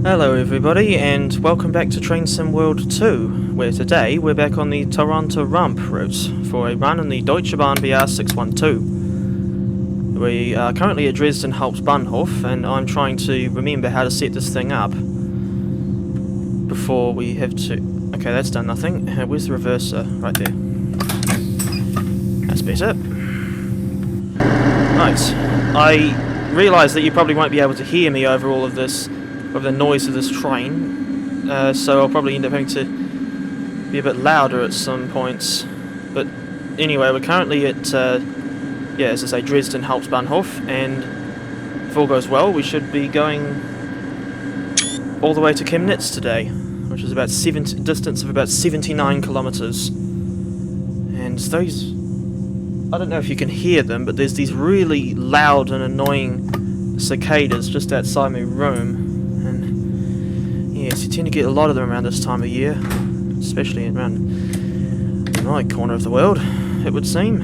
Hello everybody, and welcome back to Train Sim World 2, where today we're back on the Tharandter Rampe route for a run in the Deutsche Bahn BR612. We are currently at Dresden Hauptbahnhof, and I'm trying to remember how to set this thing up before we have to... Okay, that's done nothing. Where's the reverser? Right there. That's better. Right, I realise that you probably won't be able to hear me over all of this, of the noise of this train, so I'll probably end up having to be a bit louder at some points. But anyway, we're currently at, yeah, as I say, Dresden Hauptbahnhof, and if all goes well, we should be going all the way to Chemnitz today, which is about distance of about 79 kilometres. And those, I don't know if you can hear them, but there's these really loud and annoying cicadas just outside my room. Yes, you tend to get a lot of them around this time of year, especially around my corner of the world, it would seem.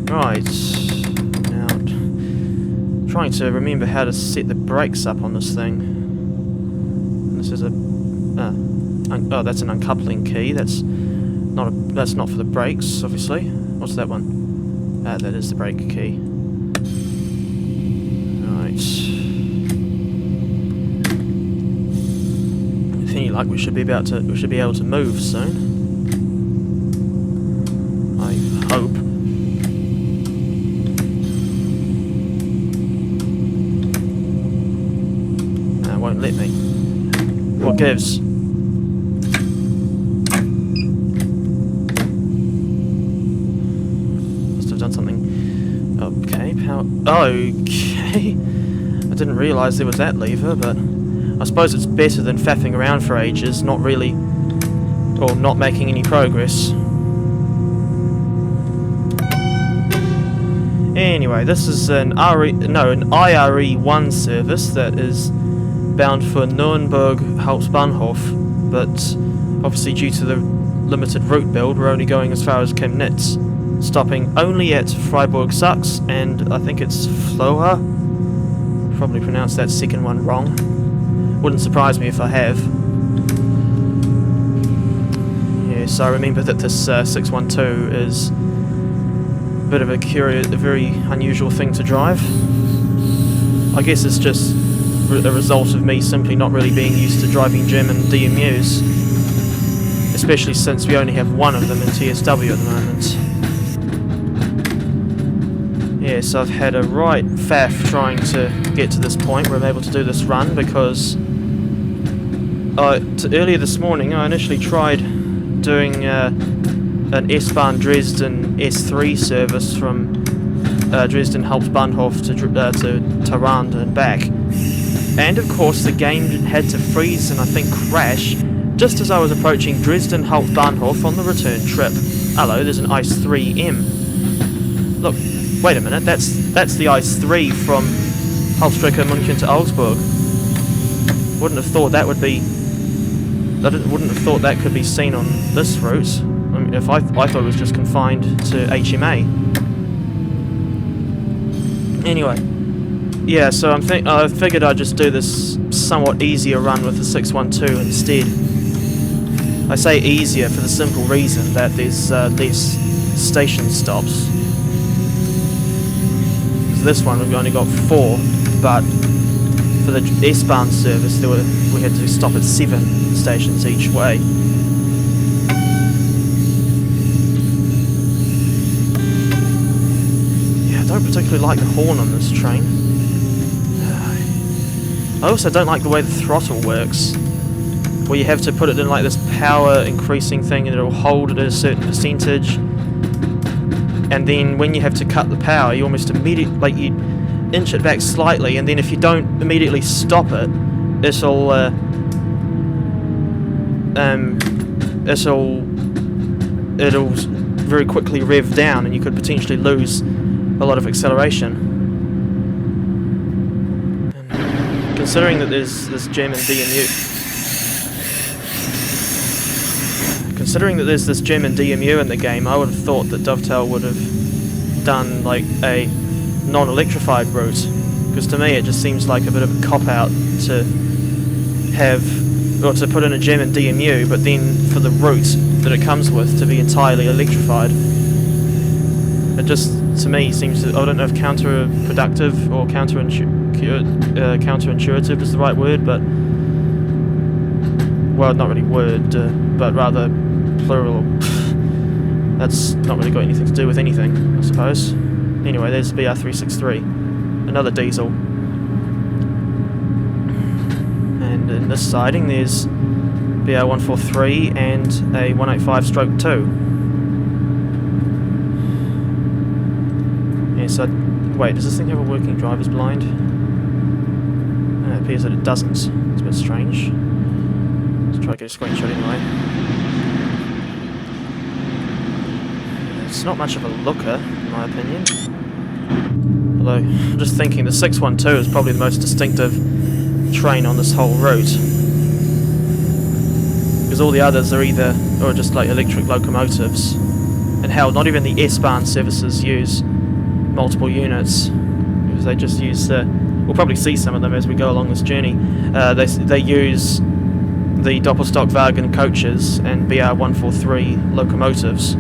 Right, now trying to remember how to set the brakes up on this thing. This is a oh, that's an uncoupling key. That's not for the brakes, obviously. What's that one? That is the brake key. With any luck, we should be able to move soon. I hope. No, it won't let me. What gives? Must have done something. Okay, power. Okay. I didn't realise there was that lever, but I suppose it's better than faffing around for ages, not really, or not making any progress. Anyway, this is an IRE1 service that is bound for Nürnberg Hauptbahnhof, but obviously due to the limited route build, we're only going as far as Chemnitz, stopping only at Freiberg, Sachs, and I think it's Flöha. Probably pronounced that second one wrong. Wouldn't surprise me if I have. Yes, I remember that this 612 is a bit of a very unusual thing to drive. I guess it's just a result of me simply not really being used to driving German DMUs, especially since we only have one of them in TSW at the moment. Yes, I've had a right faff trying to get to this point where I'm able to do this run, because earlier this morning I initially tried doing an s-bahn Dresden S3 service from Dresden Hauptbahnhof to Tauranga and back, and of course the game had to freeze and I think crash just as I was approaching Dresden Hauptbahnhof on the return trip. Hello, there's an ICE 3M. Look. Wait a minute, that's the ICE 3 from Halstrecke München to Augsburg. Wouldn't have thought that would be... wouldn't have thought that could be seen on this route. I mean, I thought it was just confined to HMA. Anyway, yeah, so I figured I'd just do this somewhat easier run with the 612 instead. I say easier for the simple reason that there's less station stops. This one we've only got 4, but for the S-bahn service we had to stop at 7 stations each way. Yeah, I don't particularly like the horn on this train. I also don't like the way the throttle works, where you have to put it in like this power increasing thing and it'll hold it at a certain percentage. And then when you have to cut the power, you almost immediately, like, you inch it back slightly, and then if you don't immediately stop it, it'll very quickly rev down, and you could potentially lose a lot of acceleration. And considering that there's this German DMU, in the game, I would have thought that Dovetail would have done like a non-electrified route, because to me it just seems like a bit of a cop-out to have, or to put in a gem and DMU, but then for the route that it comes with to be entirely electrified. It just, to me, seems to, I don't know if counterproductive or counterintuitive is the right word, but, well, not really word, but rather plural. That's not really got anything to do with anything, I suppose. Anyway, there's BR363, another diesel. And in this siding there's BR143 and a 185/2. Yes, wait, does this thing have a working driver's blind? It appears that it doesn't. It's a bit strange. Let's try to get a screenshot anyway. It's not much of a looker, in my opinion. Although, I'm just thinking the 612 is probably the most distinctive train on this whole route. Because all the others are either, or just like electric locomotives. And hell, not even the S-bahn services use multiple units. Because they just use we'll probably see some of them as we go along this journey. They use the Doppelstockwagen coaches and BR143 locomotives.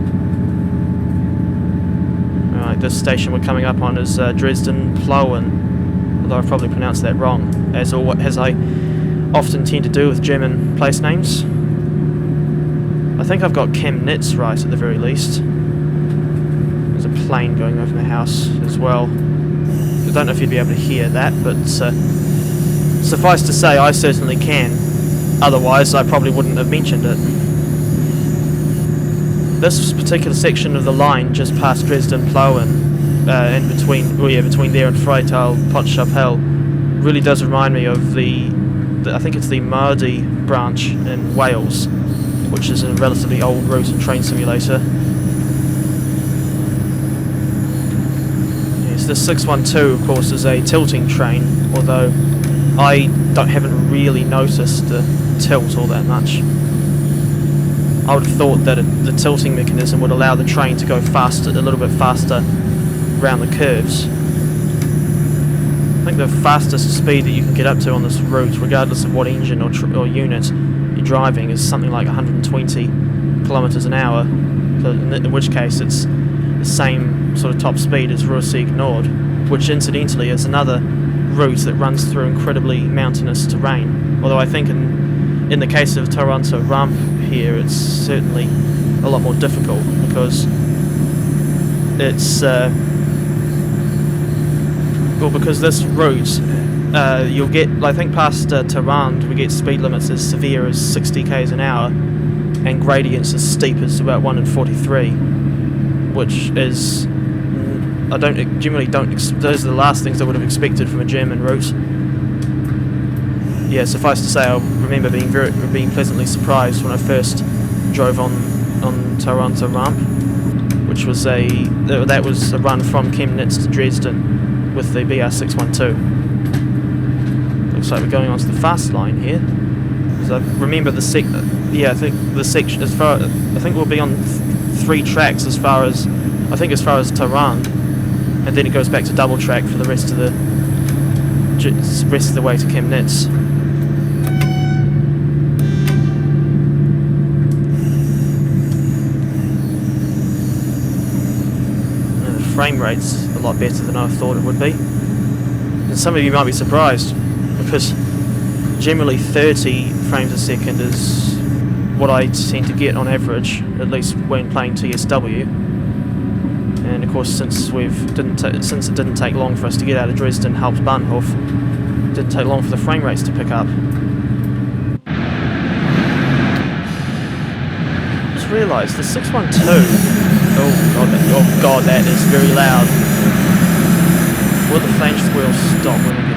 This station we're coming up on is Dresden Flöha, although I've probably pronounced that wrong, as I often tend to do with German place names. I think I've got Chemnitz right at the very least. There's a plane going over my house as well. I don't know if you'd be able to hear that, but suffice to say I certainly can. Otherwise I probably wouldn't have mentioned it. This particular section of the line just past Dresden Flöha and between there and Freital Potschap really does remind me of the I think it's the Mardi branch in Wales, which is a relatively old route and train simulator. Yes, the 612 of course is a tilting train, although I haven't really noticed the tilt all that much. I would have thought that the tilting mechanism would allow the train to go faster, a little bit faster around the curves. I think the fastest speed that you can get up to on this route, regardless of what engine or unit you're driving, is something like 120 kilometres an hour, in which case it's the same sort of top speed as Riesa Nord, which incidentally is another route that runs through incredibly mountainous terrain, although I think in the case of Tharandter Rampe here it's certainly a lot more difficult, because it's because this route you'll get, I think past Tharand we get speed limits as severe as 60 km an hour and gradients as steep as about 1 in 43, which is those are the last things I would have expected from a German route. Yeah, suffice to say, I remember being pleasantly surprised when I first drove on Tharandter Rampe, which was that was a run from Chemnitz to Dresden with the BR612. Looks like we're going onto the fast line here. So I remember I think the section I think we'll be on 3 tracks as far as Tauranga, and then it goes back to double track for the rest of the way to Chemnitz. Frame rate's a lot better than I thought it would be, and some of you might be surprised, because generally 30 frames a second is what I tend to get on average, at least when playing TSW. And of course, since it didn't take long for us to get out of Dresden Hauptbahnhof, it didn't take long for the frame rates to pick up. Just realised the 612. Oh god, that is very loud. Will the flange squeal stop when we get...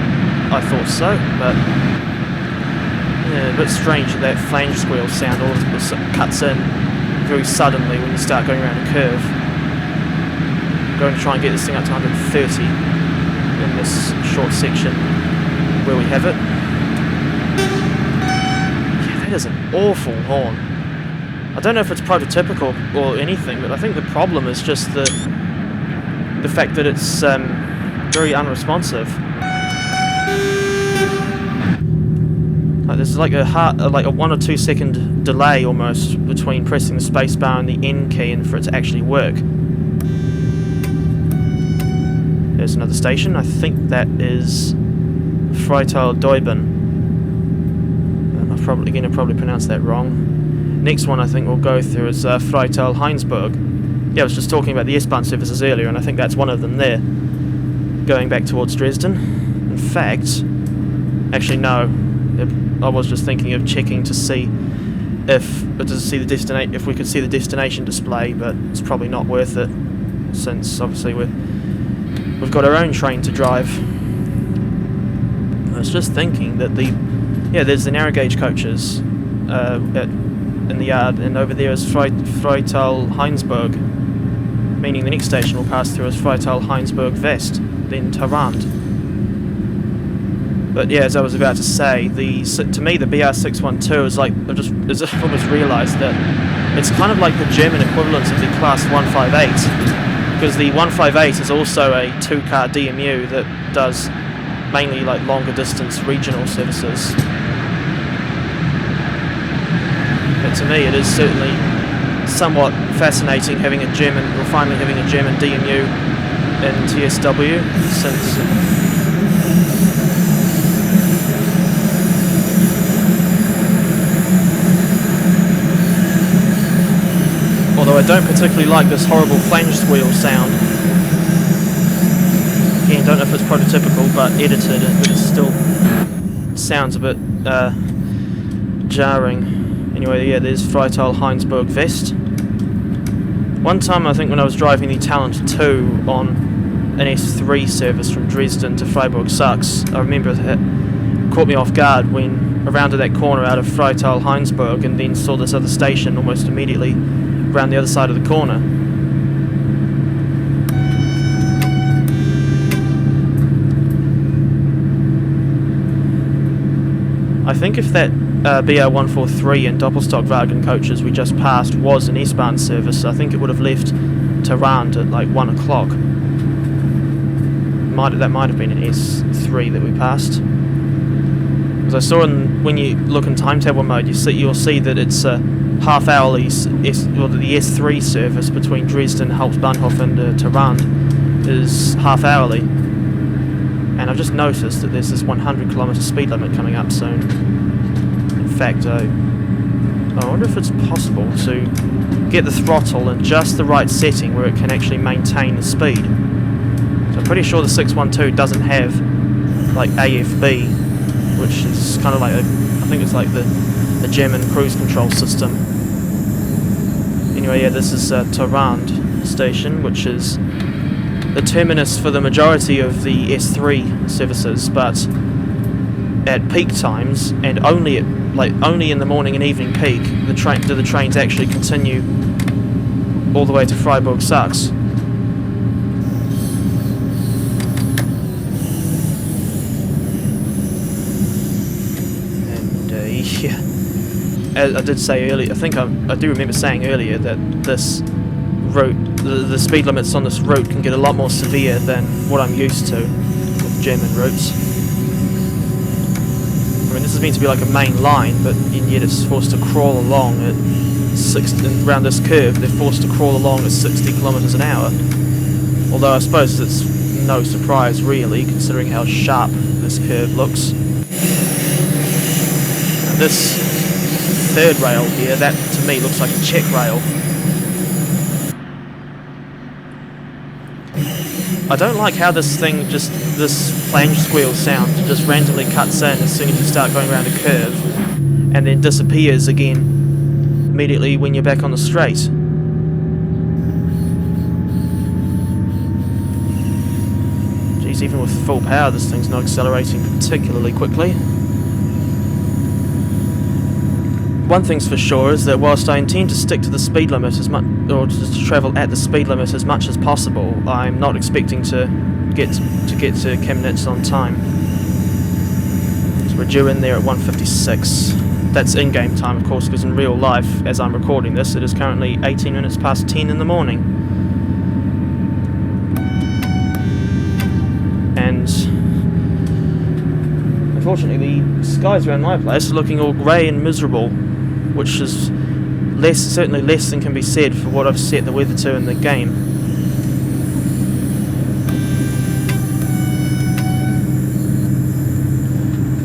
I thought so, but... Yeah, a bit strange that flange squeal sound all of a sudden cuts in very suddenly when you start going around a curve. I'm going to try and get this thing up to 130 in this short section where we have it. Yeah, that is an awful horn. I don't know if it's prototypical or anything, but I think the problem is just the fact that it's very unresponsive. Like there's like a 1 or 2 second delay almost between pressing the spacebar and the N key and for it to actually work. There's another station. I think that is Freital Deuben. I've probably pronounced that wrong. Next one I think we'll go through is Freital Heinsberg. Yeah, I was just talking about the S-bahn services earlier, and I think that's one of them there, going back towards Dresden. In fact, actually no, I was just thinking of checking to see if we could see the destination display, but it's probably not worth it, since obviously we've got our own train to drive. I was just thinking that there's the narrow gauge coaches in the yard, and over there is Freital Heinsberg, meaning the next station we'll pass through is Freital Heinsberg West, then Tharandter. But yeah, as I was about to say, to me the BR612 is like, I just almost realised that it's kind of like the German equivalent of the Class 158, because the 158 is also a 2-car DMU that does mainly like longer distance regional services. But to me it is certainly somewhat fascinating finally having a German DMU in TSW, since although I don't particularly like this horrible flange squeal sound. Again, don't know if it's prototypical, but edited, but it still sounds a bit jarring. Anyway, yeah, there's Freital Heinsberg West. One time, I think when I was driving the Talent 2 on an S3 service from Dresden to Freiberg, Sachs, I remember it caught me off guard when I rounded that corner out of Freital Heinsberg and then saw this other station almost immediately around the other side of the corner. I think if that BR143 and Doppelstockwagen coaches we just passed was an S-bahn service, I think it would have left Tharandter at like 1 o'clock. That might have been an S3 that we passed. Because I saw when you look in timetable mode, you'll see that it's a half-hourly, the S3 service between Dresden Hauptbahnhof and Tharandter is half-hourly. And I've just noticed that there's this 100km speed limit coming up soon. In fact, I wonder if it's possible to get the throttle in just the right setting where it can actually maintain the speed. So I'm pretty sure the 612 doesn't have like AFB, which is kind of like I think it's like the German cruise control system. Anyway, yeah, this is Tharandter station, which is the terminus for the majority of the S3 services, but at peak times and only in the morning and evening peak, the trains actually continue all the way to Freiberg, Sachs. And yeah, as I did say earlier, I think I do remember saying earlier that this route, the speed limits on this route can get a lot more severe than what I'm used to with German routes. I mean, this is meant to be like a main line, but yet it's forced to crawl along at around this curve. They're forced to crawl along at 60 kilometres an hour. Although I suppose it's no surprise really, considering how sharp this curve looks. And this third rail here, that to me looks like a check rail. I don't like how this flange squeal sound just randomly cuts in as soon as you start going around a curve and then disappears again immediately when you're back on the straight. Geez, even with full power this thing's not accelerating particularly quickly. One thing's for sure is that whilst I intend to stick to the speed limit as much, or to travel at the speed limit as much as possible, I'm not expecting to get to Chemnitz on time. So we're due in there at 1:56. That's in-game time, of course, because in real life, as I'm recording this, it is currently 18 minutes past 10 in the morning. unfortunately the skies around my place are looking all grey and miserable, which is certainly less than can be said for what I've set the weather to in the game.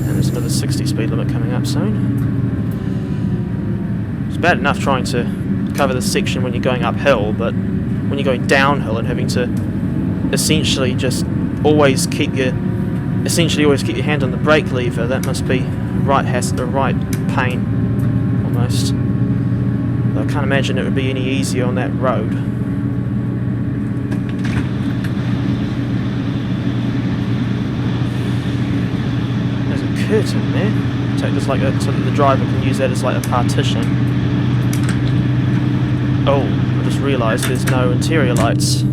And there's another 60 speed limit coming up soon. It's bad enough trying to cover this section when you're going uphill, but when you're going downhill and having to essentially just always keep your hand on the brake lever, that must be right pain almost. I can't imagine it would be any easier on that road. There's a curtain there. So just like so that the driver can use that as like a partition. Oh, I just realised there's no interior lights.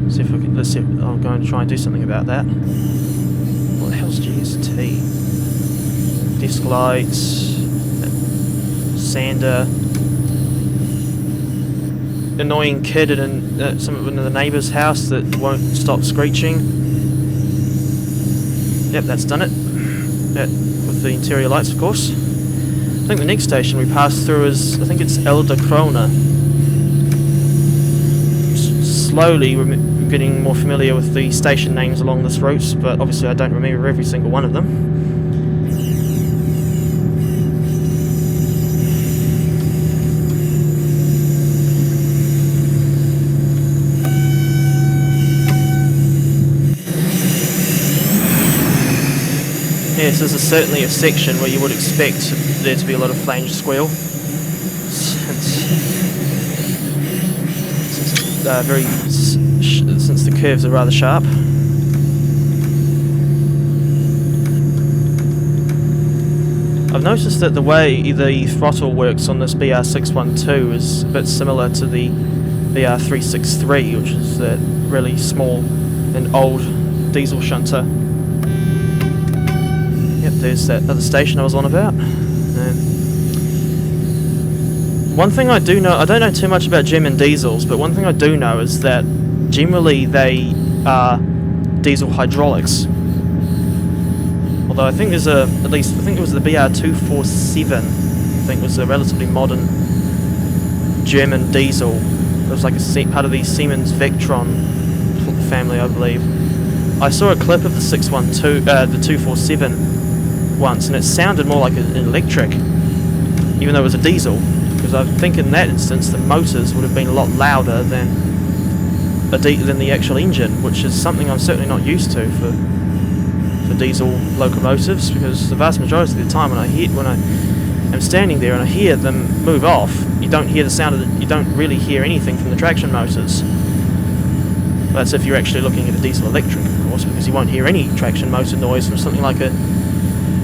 See if we can. Let's see. I'll go and try and do something about that. What the hell's GST? Desk lights, sander. Annoying kid in the neighbour's house that won't stop screeching. Yep, that's done it. With the interior lights, of course. I think the next station we pass through is, I think it's Elder Krona. Slowly we're getting more familiar with the station names along this route, but obviously I don't remember every single one of them. Yes, this is certainly a section where you would expect there to be a lot of flange squeal, since the curves are rather sharp. I've noticed that the way the throttle works on this BR612 is a bit similar to the BR363, which is that really small and old diesel shunter. Yep, there's that other station I was on about. One thing I do know, I don't know too much about German diesels, but one thing I do know is that generally they are diesel hydraulics. Although I think there's I think it was the BR247, I think was a relatively modern German diesel. It was like a part of the Siemens Vectron family, I believe. I saw a clip of the 612, the 247 once, and it sounded more like an electric, even though it was a diesel. Because I think in that instance the motors would have been a lot louder than the actual engine, which is something I'm certainly not used to for diesel locomotives. Because the vast majority of the time when I am standing there and I hear them move off, you don't hear the sound of you don't really hear anything from the traction motors. That's if you're actually looking at a diesel electric, of course, because you won't hear any traction motor noise from something like a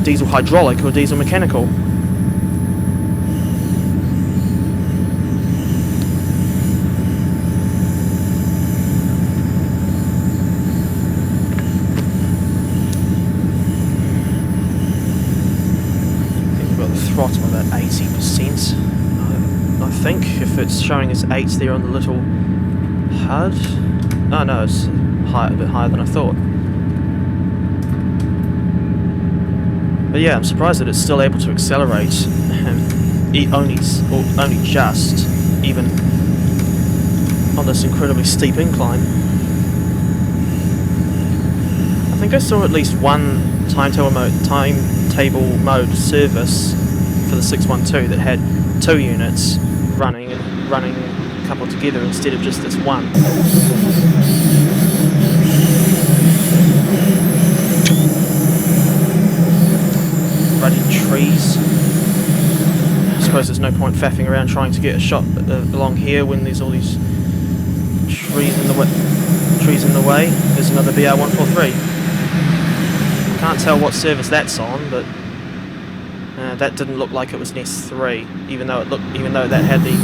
diesel hydraulic or diesel mechanical. Throttle about 80%. I think if it's showing as 8 there on the little HUD. Oh no, it's a bit higher than I thought. But yeah, I'm surprised that it's still able to accelerate only just, even on this incredibly steep incline. I think I saw at least one timetable mode service for the 612 that had 2 units running coupled together instead of just this one. Ruddy trees. I suppose there's no point faffing around trying to get a shot along here when there's all these trees in the way. There's another BR143. Can't tell what service that's on, but that didn't look like it was Nest 3, even though that had the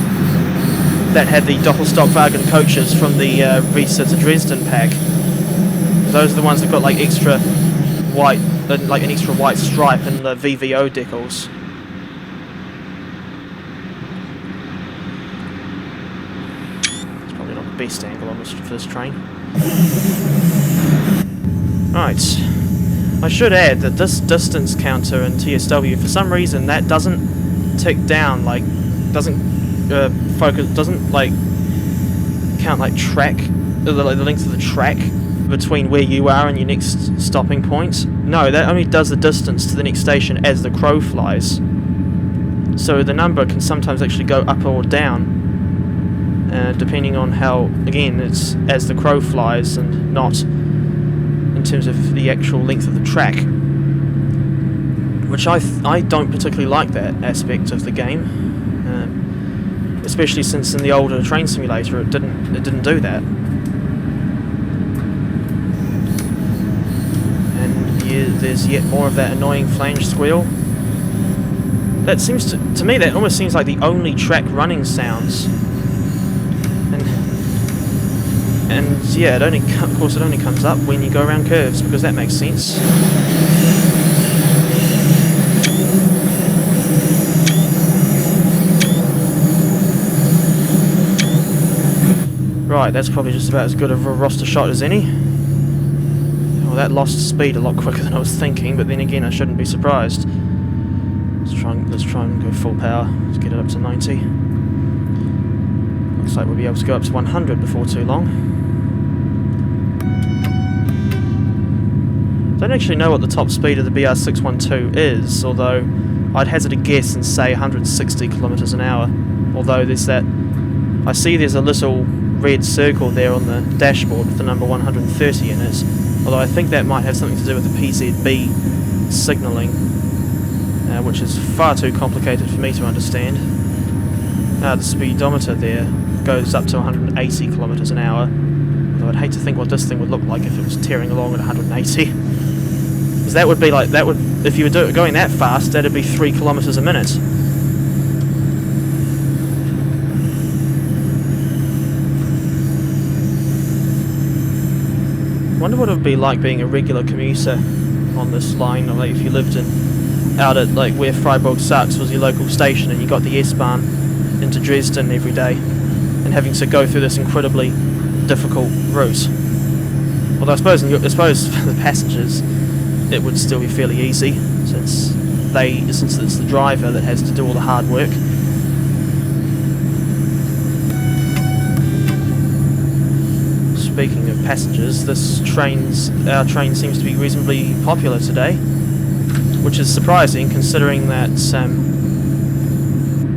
Doppelstockwagen coaches from the Riesa to Dresden pack. Those are the ones that got like extra white, like an extra white stripe in the VVO decals. It's probably not the best angle on for this train. Right. I should add that this distance counter in TSW, for some reason, that doesn't tick down, like, doesn't like count like track, the length of the track between where you are and your next stopping point. No, that only does the distance to the next station as the crow flies. So the number can sometimes actually go up or down, depending on how, again, it's as the crow flies and not in terms of the actual length of the track. Which I don't particularly like that aspect of the game. Especially since in the older train simulator it didn't do that. And there's yet more of that annoying flange squeal. That seems to me that almost seems like the only track running sounds. And yeah, of course it only comes up when you go around curves, because that makes sense. Right, that's probably just about as good of a roster shot as any. Well, that lost speed a lot quicker than I was thinking, but then again, I shouldn't be surprised. Let's try and go full power. Let's get it up to 90. Looks like we'll be able to go up to 100 before too long. Don't actually know what the top speed of the BR612 is, although I'd hazard a guess and say 160 kilometres an hour. Although there's that, I see there's a little red circle there on the dashboard with the number 130 in it, although I think that might have something to do with the PZB signalling, which is far too complicated for me to understand. The speedometer there goes up to 180 kilometres an hour, although I'd hate to think what this thing would look like if it was tearing along at 180. Because that would be like, if you were going that fast, that'd be 3 kilometres a minute. I wonder what it would be like being a regular commuter on this line, or like if you lived out at like where Freiberg Sachs was your local station and you got the S-bahn into Dresden every day, and having to go through this incredibly difficult route. Although I suppose for the passengers it would still be fairly easy, since it's the driver that has to do all the hard work. Speaking of passengers, our train seems to be reasonably popular today, which is surprising considering that,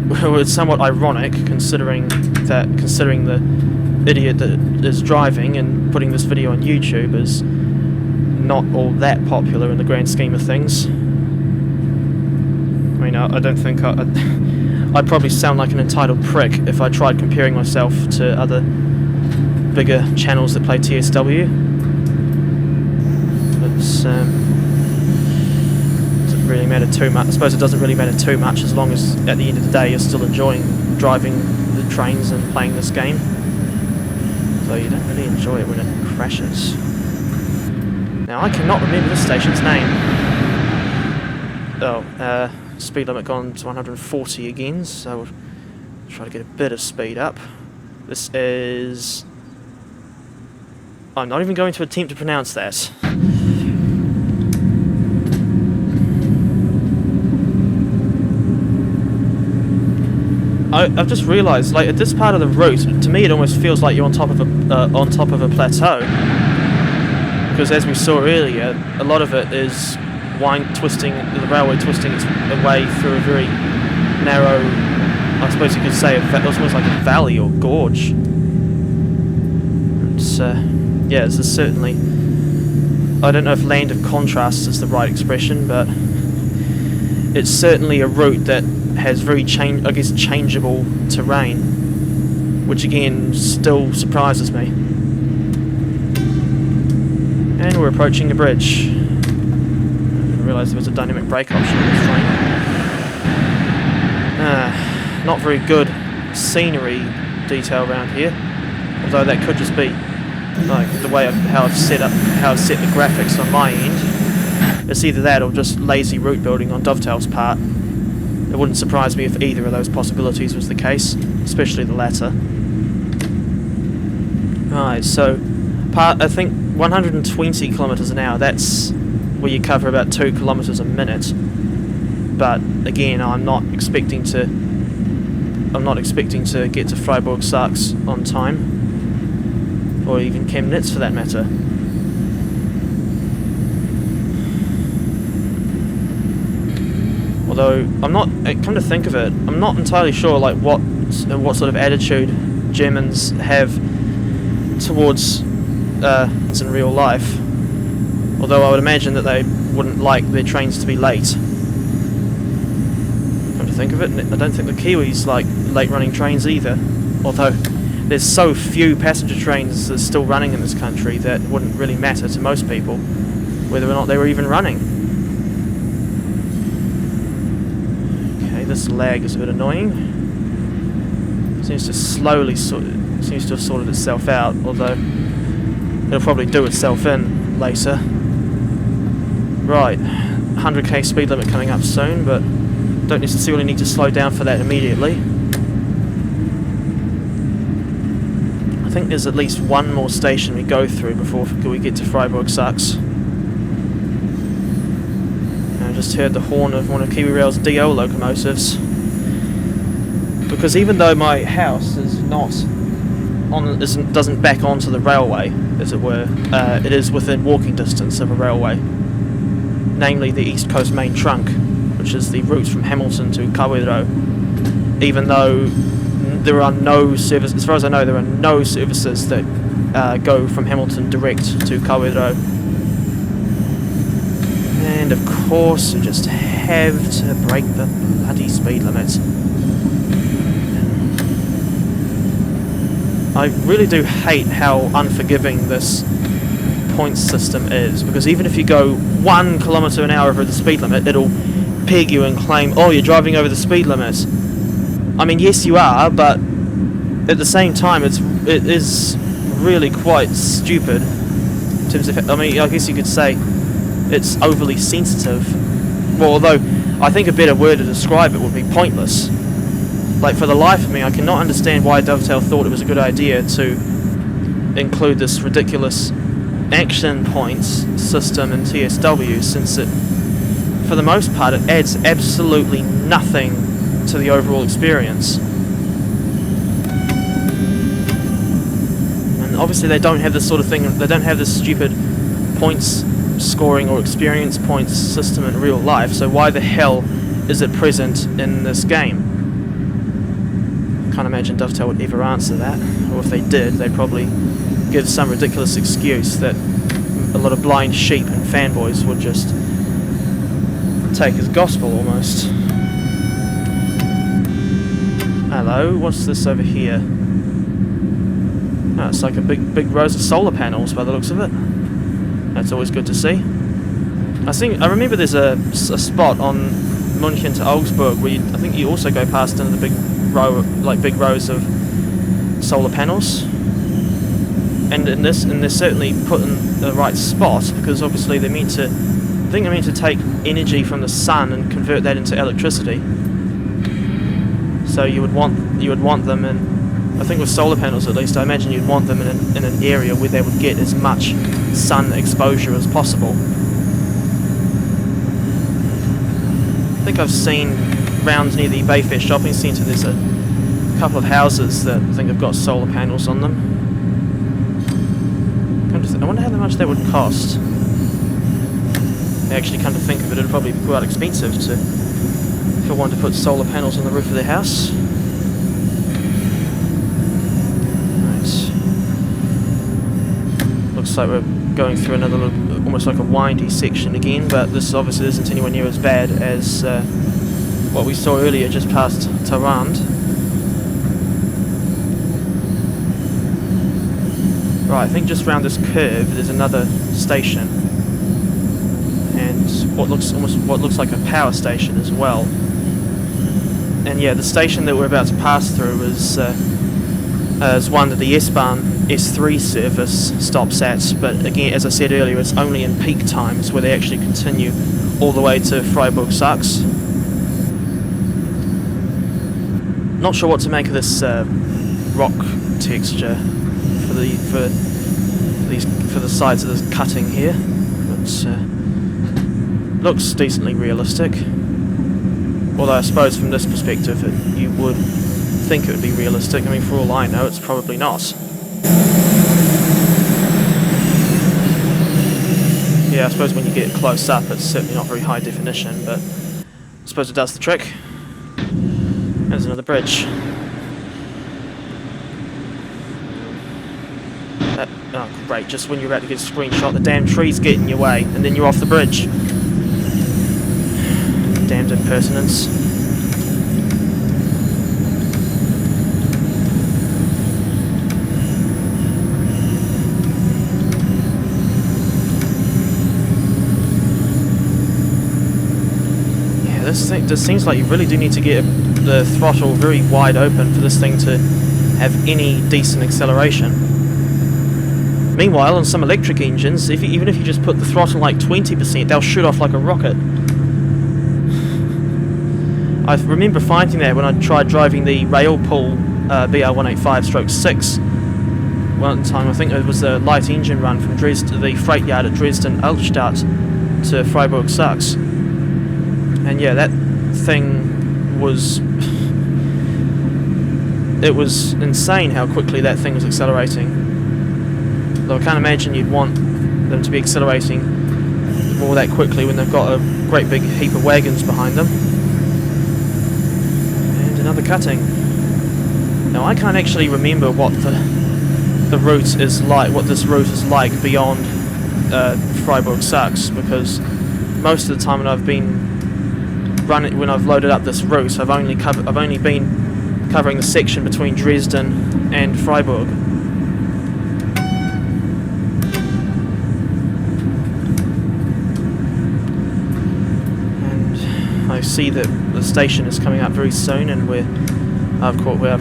well, it's somewhat ironic considering the idiot that is driving and putting this video on YouTube is not all that popular in the grand scheme of things. I mean, I don't think I'd probably sound like an entitled prick if I tried comparing myself to other bigger channels that play TSW. But doesn't really matter too much. I suppose it doesn't really matter too much as long as at the end of the day you're still enjoying driving the trains and playing this game. Though you don't really enjoy it when it crashes. Now I cannot remember the station's name. Oh, speed limit gone to 140 again, so we'll try to get a bit of speed up. This is... I'm not even going to attempt to pronounce that. I've just realised, like, at this part of the route, to me it almost feels like you're on top of a plateau. Because as we saw earlier, a lot of it is the railway twisting its way through a very narrow, I suppose you could say, almost like a valley or gorge. It's, yeah, this is certainly, I don't know if land of contrasts is the right expression, but it's certainly a route that has very changeable terrain, which again still surprises me. And we're approaching the bridge. I didn't realise there was a dynamic brake option on this train. Not very good scenery detail around here, although that could just be like the way how I've set the graphics on my end. It's either that or just lazy route building on Dovetail's part. It wouldn't surprise me if either of those possibilities was the case, especially the latter. Right, so I think 120 kilometres an hour, that's where you cover about 2 kilometres a minute. But again, I'm not expecting to get to Freiberg, Sachs on time, or even Chemnitz for that matter. Although come to think of it, I'm not entirely sure like what sort of attitude Germans have towards in real life. Although I would imagine that they wouldn't like their trains to be late. Come to think of it, I don't think the Kiwis like late running trains either. Although there's so few passenger trains that's still running in this country that it wouldn't really matter to most people whether or not they were even running. Okay, this lag is a bit annoying. Seems to have sorted itself out, although it'll probably do itself in later. Right, 100k speed limit coming up soon, but don't necessarily need to slow down for that immediately. I think there's at least one more station we go through before we get to Freiberg, Sachs. I just heard the horn of one of Kiwi Rail's DO locomotives. Because even though my house is doesn't back onto the railway, as it were, it is within walking distance of a railway, namely the East Coast Main Trunk, which is the route from Hamilton to Kawerau. Even though there are no services, as far as I know, there are no services that go from Hamilton direct to Kawerau. And of course, you just have to break the bloody speed limit. I really do hate how unforgiving this points system is, because even if you go 1 kilometre an hour over the speed limit, it'll peg you and claim, oh, you're driving over the speed limit. I mean, yes you are, but at the same time it is really quite stupid in terms of, I mean, I guess you could say it's overly sensitive. Well, although I think a better word to describe it would be pointless. Like, for the life of me, I cannot understand why Dovetail thought it was a good idea to include this ridiculous action points system in TSW, since it, for the most part, it adds absolutely nothing to the overall experience. And obviously they don't have this sort of thing, they don't have this stupid points scoring or experience points system in real life, so why the hell is it present in this game? Can't imagine Dovetail would ever answer that, or if they did, they'd probably give some ridiculous excuse that a lot of blind sheep and fanboys would just take as gospel almost. Hello, what's this over here? Oh, it's like a big rows of solar panels by the looks of it. That's always good to see. I remember there's a spot on München to Augsburg where I think you also go past into the big rows of solar panels, and they're certainly put in the right spot, because obviously they're meant to take energy from the sun and convert that into electricity. So you would want them in, I think with solar panels at least, I imagine you'd want them in an area where they would get as much sun exposure as possible. I think I've seen round near the Bayfair shopping centre, there's a couple of houses that I think have got solar panels on them. I wonder how much that would cost. Actually, come to think of it, it'd probably be quite expensive if I wanted to put solar panels on the roof of their house. Right. Looks like we're going through another almost like a windy section again, but this obviously isn't anywhere near as bad as what we saw earlier just past Tharandter. Right, I think just round this curve there's another station, and what looks like a power station as well. And yeah, the station that we're about to pass through is one that the S-bahn S3 service stops at, but again, as I said earlier, it's only in peak times where they actually continue all the way to Freiberg, Sachs. Not sure what to make of this rock texture for the sides of this cutting here, but looks decently realistic. Although I suppose from this perspective you would think it would be realistic. I mean, for all I know, it's probably not. Yeah, I suppose when you get close up, it's certainly not very high definition, but I suppose it does the trick. There's another bridge. Oh, great, just when you're about to get a screenshot, the damn trees get in your way, and then you're off the bridge. Damned impertinence. Yeah, this thing just seems like you really do need to get the throttle very wide open for this thing to have any decent acceleration. Meanwhile, on some electric engines, even if you just put the throttle like 20%, they'll shoot off like a rocket. I remember finding that when I tried driving the rail pull BR185/6 one time. I think it was a light engine run from Dresden, the freight yard at Dresden Altstadt to Freiberg, Sachs. And yeah, that thing was... it was insane how quickly that thing was accelerating. Though I can't imagine you'd want them to be accelerating all that quickly when they've got a great big heap of wagons behind them. And another cutting. Now I can't actually remember what the route is like, what this route is like beyond Freiberg Sachs, because most of the time when I've been running, when I've loaded up this route, I've only been covering the section between Dresden and Freiberg. I see that the station is coming up very soon, and we're of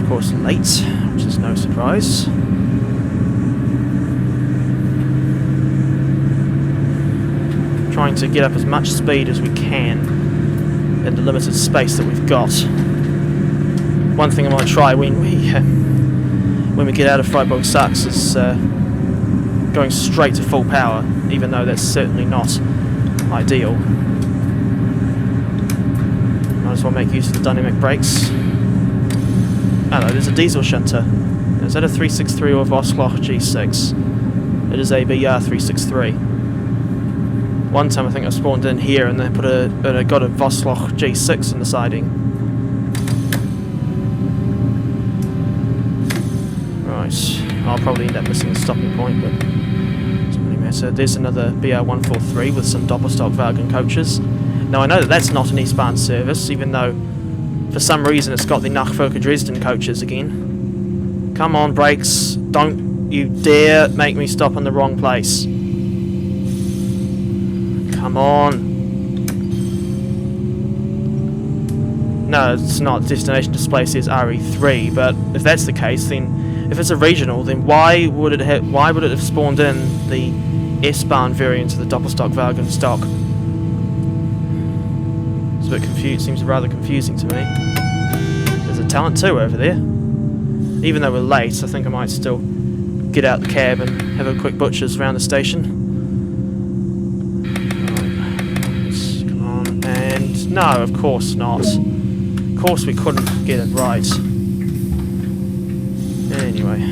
course late, which is no surprise. Trying to get up as much speed as we can in the limited space that we've got. One thing I might try when we get out of Freiberg Sachs is going straight to full power, even though that's certainly not ideal. Might as well make use of the dynamic brakes. Oh no, there's a diesel shunter. Is that a 363 or a Voslach G6? It is a BR363. One time I think I spawned in here and they got a Voslach G6 in the siding. Right, I'll probably end up missing a stopping point, but it doesn't really matter. There's another BR143 with some Doppelstockwagen coaches. Now I know that that's not an S-bahn service, even though for some reason it's got the Nahverkehr Dresden coaches again. Come on, brakes, don't you dare make me stop in the wrong place. Come on. No, it's not. Destination display says RE3, but if that's the case, then if it's a regional, then why would it have spawned in the S-bahn variant of the Doppelstockwagen stock? It's a bit confused. Seems rather confusing to me. There's a Talent 2 over there. Even though we're late, I think I might still get out the cab and have a quick butcher's around the station. Right. Come on. And no, of course not. Of course we couldn't get it right. Anyway.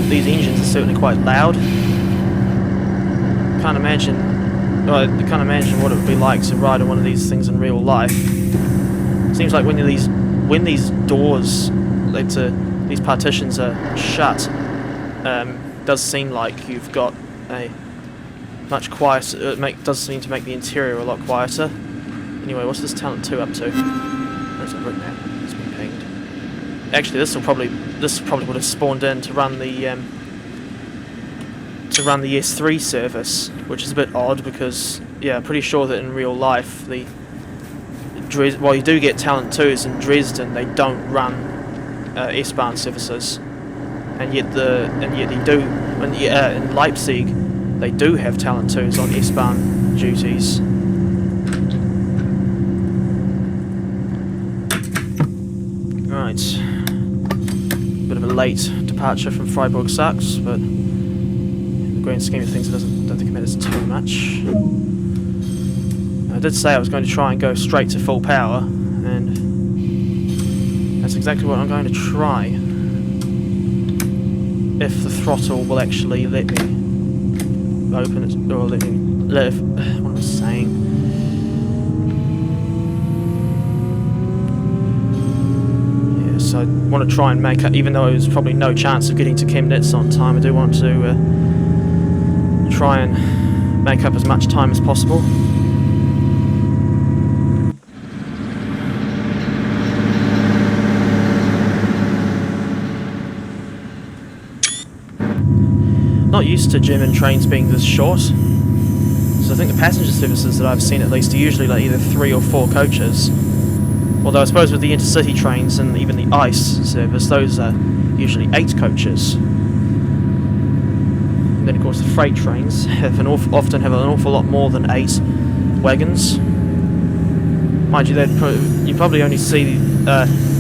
These engines are certainly quite loud. Can't imagine what it would be like to ride on one of these things in real life. Seems like when these doors lead to these partitions are shut, does seem like you've got a much quieter. Does seem to make the interior a lot quieter. Anyway, what's this Talent 2 up to? Where's that route map? It's been pinged. Actually, this probably would have spawned in to run the S3 service, which is a bit odd because yeah, I'm pretty sure that in real life while you do get Talent 2s in Dresden, they don't run S-bahn services, and yet they do. In Leipzig, they do have Talent 2s on S-bahn duties. Right. Bit of a late departure from Freiberg Sachs, but in the grand scheme of things, don't think it matters too much. I did say I was going to try and go straight to full power, and that's exactly what I'm going to try. If the throttle will actually let me open it, or let me live. What am I saying? Yeah, so I want to try and make up, even though there's probably no chance of getting to Chemnitz on time, I do want to try and make up as much time as possible. Not used to German trains being this short, so I think the passenger services that I've seen at least are usually like either 3 or 4 coaches, although I suppose with the intercity trains and even the ICE service, those are usually 8 coaches. And then of course the freight trains often have an awful lot more than 8 wagons. Mind you, you probably only see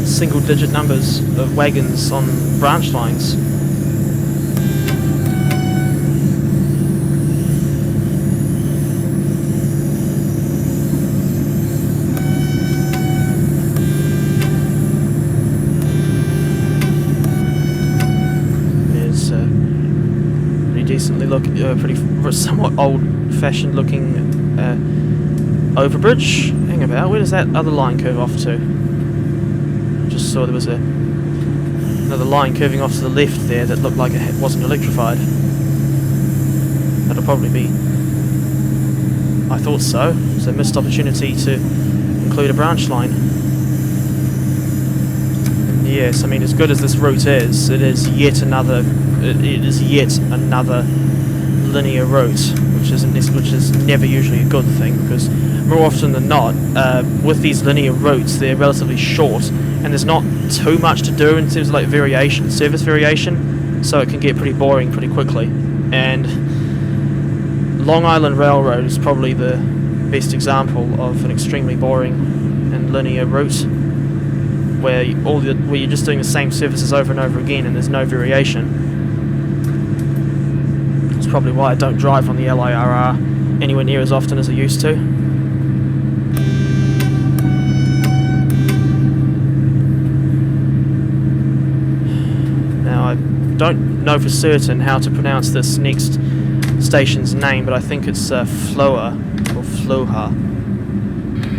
single digit numbers of wagons on branch lines. Pretty somewhat old-fashioned looking overbridge. Hang about, where does that other line curve off to? Just saw there was another line curving off to the left there that looked like it wasn't electrified. That'll probably be... I thought so. It's a missed opportunity to include a branch line. And yes, I mean, as good as this route is, it is yet another linear route, which is never usually a good thing, because more often than not, with these linear routes, they're relatively short, and there's not too much to do in terms of like service variation, so it can get pretty boring pretty quickly. And Long Island Railroad is probably the best example of an extremely boring and linear route, where you're just doing the same services over and over again, and there's no variation. Probably why I don't drive on the LIRR anywhere near as often as I used to. Now I don't know for certain how to pronounce this next station's name, but I think it's Flöha or Flöha.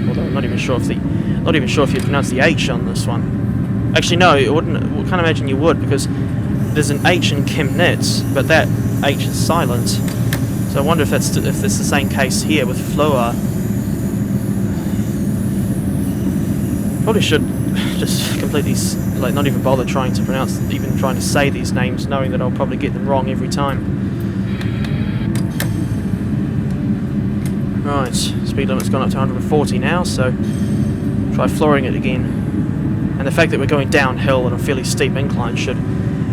Although I'm not even sure if you pronounce the H on this one. Actually, no, I can't imagine you would, because there's an H in Chemnitz, but that H is silent. So I wonder if that's the same case here with Flöha. Probably should just completely not even bother trying to say these names, knowing that I'll probably get them wrong every time. Right, speed limit's gone up to 140 now, so try flooring it again. And the fact that we're going downhill on a fairly steep incline should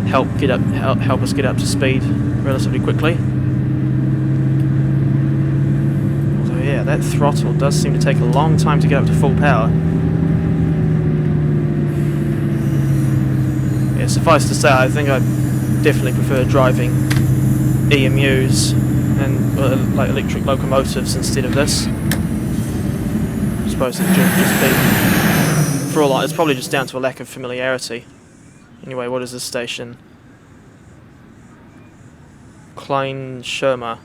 help us get up to speed relatively quickly. Although yeah, that throttle does seem to take a long time to get up to full power. Yeah, suffice to say, I think I definitely prefer driving EMUs and like electric locomotives instead of this. I suppose it just be, for all it's probably just down to a lack of familiarity. Anyway, what is this station? Klein Schirmer.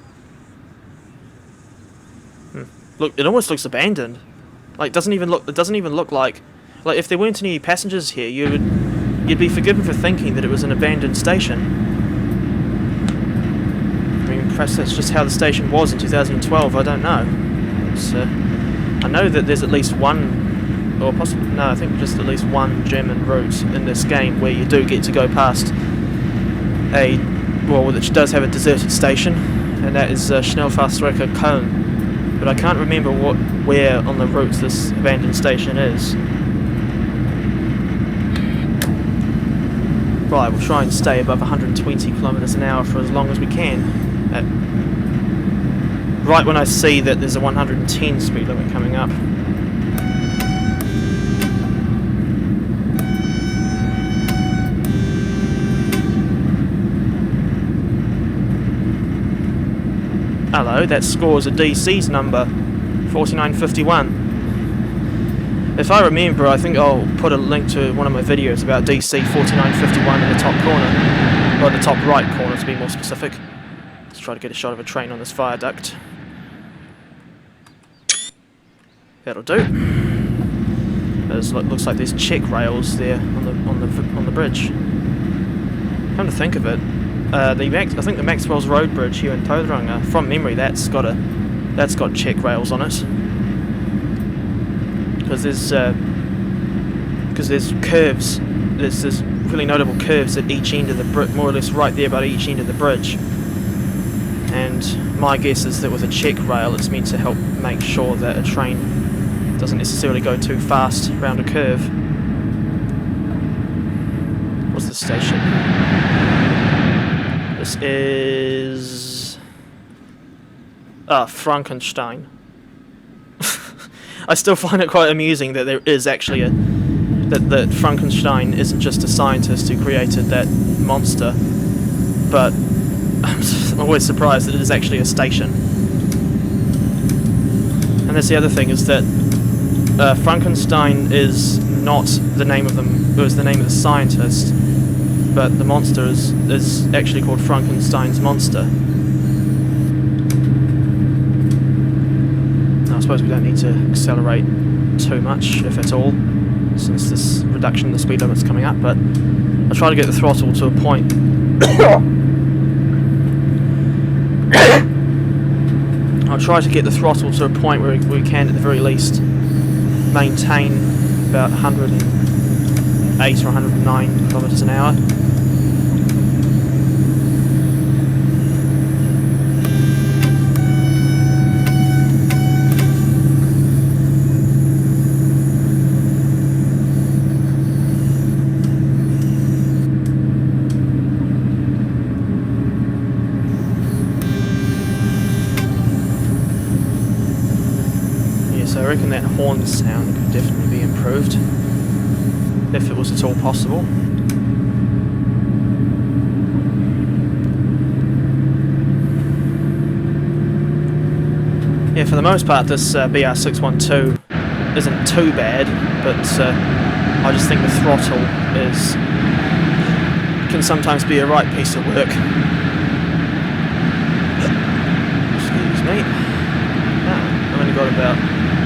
Look, it almost looks abandoned. Like, it doesn't even look like if there weren't any passengers here, you'd be forgiven for thinking that it was an abandoned station. I mean, perhaps that's just how the station was in 2012. I don't know. I know that there's at least one, or possibly no, I think just at least one German route in this game where you do get to go past which does have a deserted station, and that is Schnellfahrstrecke Köln. But I can't remember where on the route this abandoned station is. Right, we'll try and stay above 120 kilometres an hour for as long as we can. Right when I see that there's a 110 speed limit coming up. Hello, that scores a DC's number, 4951. If I remember, I think I'll put a link to one of my videos about DC 4951 in the top corner, or the top right corner to be more specific. Let's try to get a shot of a train on this viaduct. That'll do. Looks like there's check rails there on the bridge. Come to think of it, I think the Maxwell's Road Bridge here in Tauranga, from memory, that's got check rails on it. Because there's curves, there's really notable curves at each end of the bridge, more or less right there about each end of the bridge. And my guess is that with a check rail, it's meant to help make sure that a train doesn't necessarily go too fast around a curve. What's the station? This is Frankenstein. I still find it quite amusing that there is actually that Frankenstein isn't just a scientist who created that monster, but I'm always surprised that it is actually a station. And that's the other thing, is that Frankenstein is not the name of it was the name of the scientist, but the monster is actually called Frankenstein's monster. I suppose we don't need to accelerate too much, if at all, since this reduction in the speed limit's coming up, but I'll try to get the throttle to a point. I'll try to get the throttle to a point where we can, at the very least, maintain about 108 or 109 kilometres an hour. So I reckon that horn sound could definitely be improved, if it was at all possible. Yeah, for the most part this BR612 isn't too bad, but I just think the throttle can sometimes be a right piece of work. Excuse me.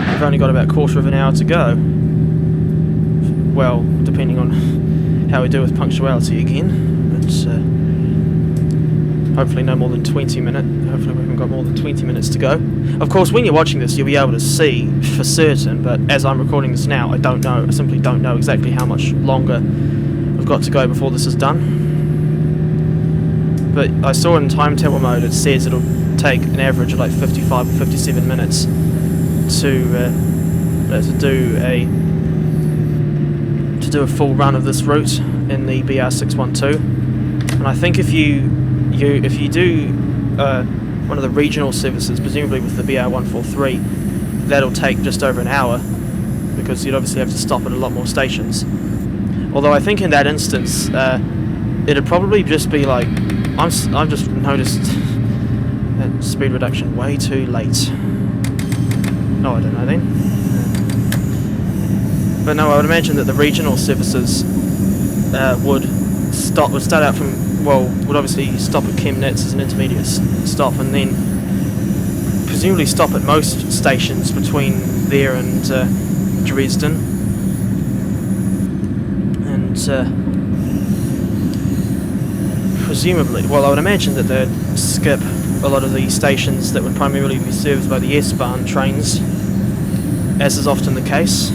I've only got about a quarter of an hour to go. Well, depending on how we do with punctuality again. But hopefully no more than 20 minutes. Hopefully we haven't got more than 20 minutes to go. Of course, when you're watching this, you'll be able to see for certain. But as I'm recording this now, I don't know. I simply don't know exactly how much longer we've got to go before this is done. But I saw in timetable mode it says it'll take an average of like 55 or 57 minutes to do a full run of this route in the BR612. And I think if you do one of the regional services, presumably with the BR143, that'll take just over an hour, because you'd obviously have to stop at a lot more stations. Although I think in that instance, it'd probably just be like, I've just noticed that speed reduction way too late. Oh, I don't know then. But no, I would imagine that the regional services would start out from, would obviously stop at Chemnitz as an intermediate stop, and then presumably stop at most stations between there and Dresden. And presumably, I would imagine that they'd skip a lot of the stations that would primarily be served by the S-bahn trains, as is often the case.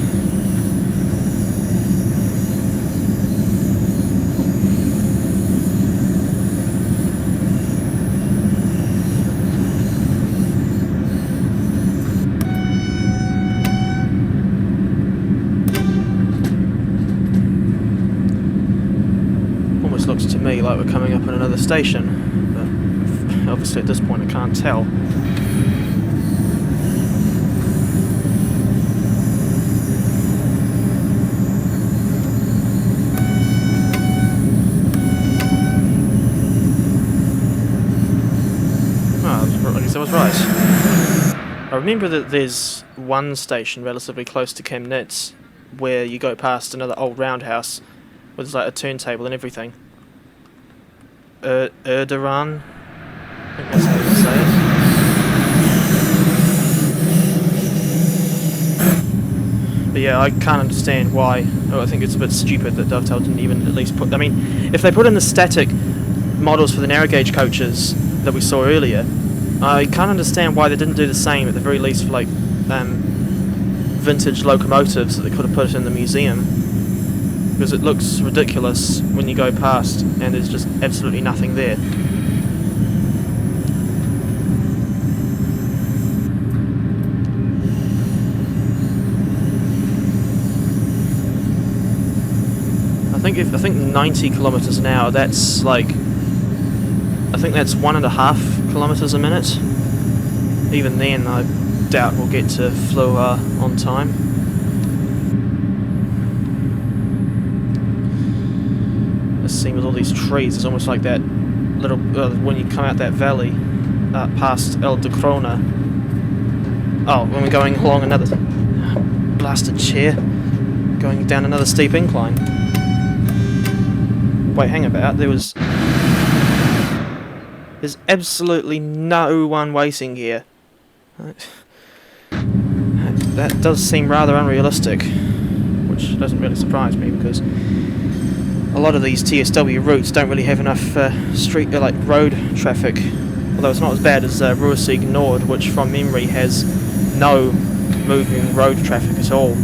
Almost looks to me like we're coming up at another station. Obviously at this point I can't tell. was right. I remember that there's one station relatively close to Chemnitz where you go past another old roundhouse with like a turntable and everything. Erdogan? I think that's how you say it. But yeah, I can't understand why. Oh, I think it's a bit stupid that Dovetail didn't even at least put... I mean, if they put in the static models for the narrow gauge coaches that we saw earlier, I can't understand why they didn't do the same at the very least for like vintage locomotives that they could have put in the museum, because it looks ridiculous when you go past and there's just absolutely nothing there. I think 90 kilometres an hour, that's like, I think that's 1.5 kilometres a minute. Even then, I doubt we'll get to Flöha on time. This scene with all these trees is almost like that little, when you come out that valley, past El de Crona. Oh, when we're going along another, blasted chair, going down another steep incline. Wait, hang about, there's absolutely no one waiting here. That does seem rather unrealistic, which doesn't really surprise me, because a lot of these TSW routes don't really have enough like road traffic, although it's not as bad as Riesa Nord, which from memory has no moving road traffic at all.